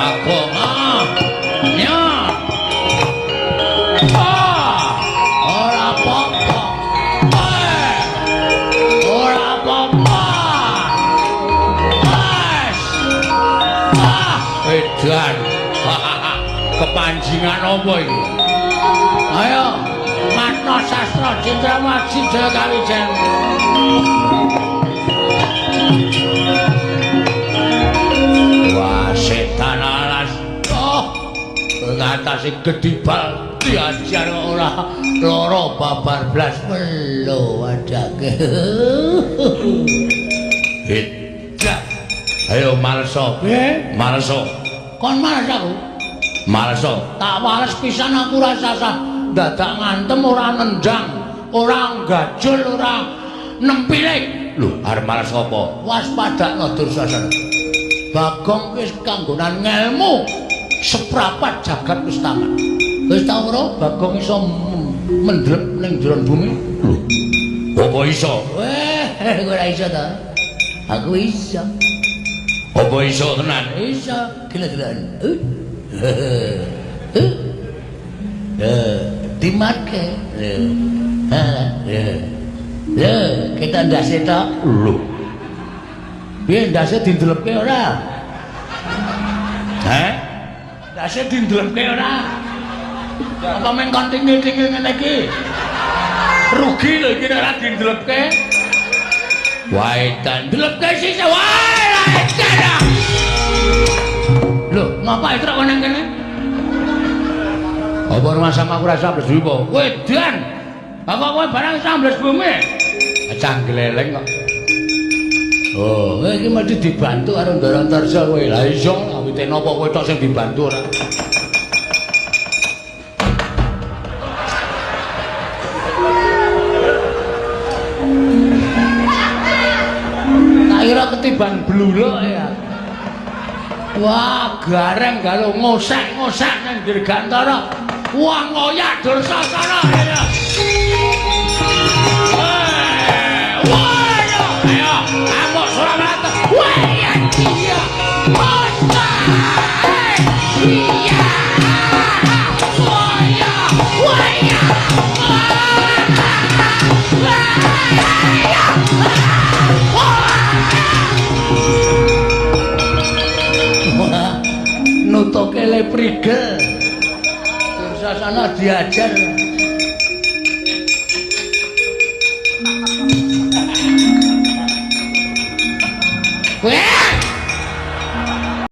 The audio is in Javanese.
Rabok. Ya. Ora apa-apa. Ora apa-apa. Edan. Kepanjingan apa iki? Ayo, Matno Sastra Cendrawasih Jaya Kawijan. Wah, setan alas. Ngatasi gedibal diajar ora loro babar blas melo wadake. Edan. Ayo malso. Malso. Kon males aku. Maleso, tak wales pisan aku rasa dadak ngantem ora nendang, ora gajul, ora nempilik. Lho, arep males apa? Waspadakno Dursasana. Bagong wis kanggonan ngelmu seprapat jagat wis tamat. Wis ta ora Bagong iso mendrep ning jero bumi? Lho. Apa iso? Weh, ora iso ta? Aku iso. Apa iso tenan? Iso, gila-gilaan. Dimatke kita ndase tok lho piye ndase dindelepke ora ndase dindelepke ora apa men kon tingil-tingil ngene iki rugi lho iki ora dindelepke wae tan ndelepke sisa wae cara lho, ngapa itu kok nang kene? Apa rumah sama aku rasa ambles bumi po? Wedan! Apa kowe barang iso ambles bumi? Canggleleng kok. Oh, iki mesti dibantu karo Ndara Antarja kowe. Lah iso, awite napa kowe tok sing dibantu ora? Tak kira ketiban bluluk ya. Wah, gareng galo ngosek-ngosek nang Dirgantara. Wah, ngoyak Dursasana ya. Wah, ya. Amok Surakarta. Wah, ya dia. Iya. Wah, ya. Wah, ya. Nutuke le prigel Dursasana diajar